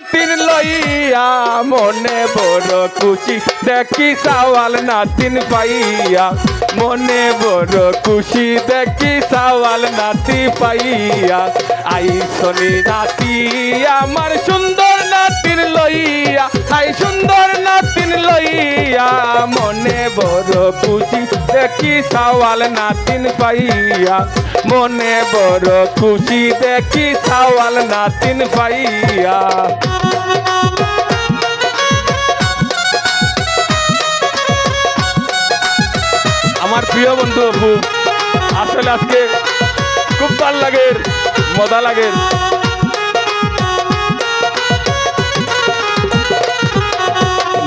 নাতিন লইয়া মনে বড় খুশি দেখি সাওয়াল নাতিন পাইয়া মনে বড় খুশি দেখি সাওয়াল নাতি পাইয়া আইসনি নাতি আমার সুন্দর নাতিন লইয়া আই সুন্দর নাতিন লইয়া মনে বড় খুশি দেখি সাওয়াল নাতিন পাইয়া মনে বড় খুশি দেখি সাওয়াল নাতিন পাইয়া আমার প্রিয় বন্ধু অপু আসলে আজকে খুব ভালো লাগে মজা লাগে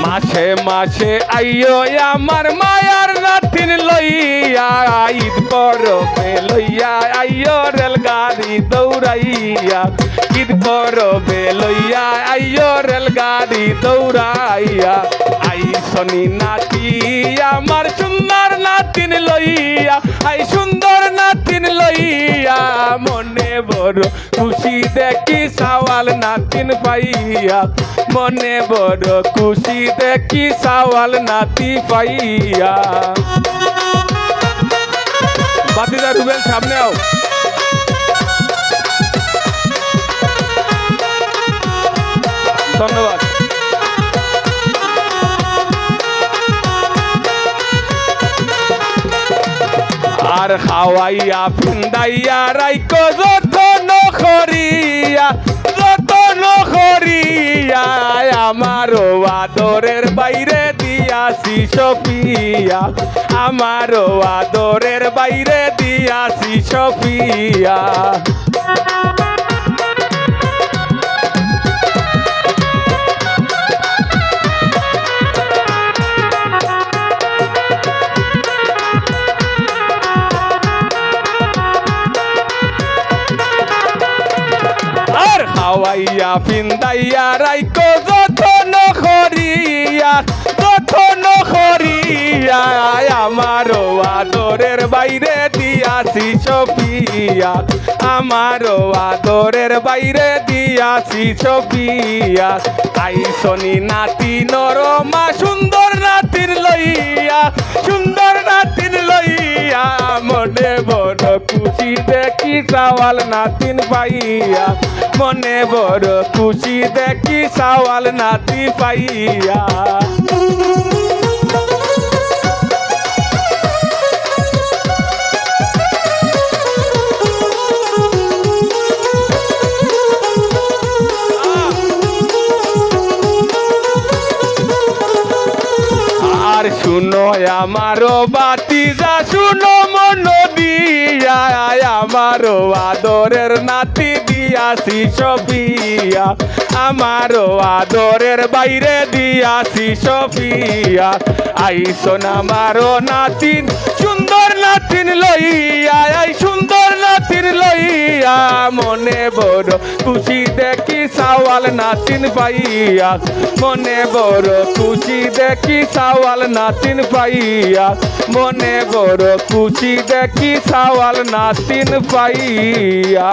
মাসে মাসে আইও আমার মায়ার নাতিন লইয়া ঈদ পরবে লইয়া আইও রেলগাড়ি দৌড়াইয়া ঈদ পরবে লইয়া আইও রেলগাড়ি দৌড়াইয়া আইসনি নাতি আমার সুন্দর নাতিন লইয়া আই সুন্দর নাতিন লইয়া মনে বড় খুশি দেখি সাওয়াল নাতিন পাইয়া মনে বড় খুশি দেখি সাওয়াল নাতি পাইয়া বাতিদা রুবেল সামনে আও ধন্যবাদ আর খাওয়াইয়া ফিন্দাইয়া রাইকো যতন করিয়া আমারও আদরের বাইরে দিয়াছি সফিয়া আমারও আদরের বাইরে দিয়াছি সফিয়া খাওয়াইয়া ফিন্দাইয়া রাইকো যতন করিয়া আমারও আদরের বাইরে দিয়াছি সফিয়া আমারও আদরের বাইরে দিয়াছি সফিয়া আইসনি নাতি নরমা সুন্দর নাতির লইয়া সুন্দর নাতির লইয়া মনে বড় খুশি দেখি সাওয়াল নাতিন পাইয়া মনে বড় খুশি দেখি সাওয়াল নাতি পাইয়া আর শুনো আমারও বাতিজা শুনো মন দিয়া আমারও আদরের নাতি দিয়াছি সফিয়া আমারও আদরের বাইরে দিয়াছি সফিয়া আইসন আমারও নাতিন সুন্দর নাতিন লইয়া আই সুন্দর নাতিন লইয়া মনে বড় খুশি দেখি সাওয়াল নাতিন পাইয়া মনে বড় খুশি দেখি সাওয়াল নাতিন পাইয়া মনে বড় খুশি দেখি সাওয়াল নাতিন পাইয়া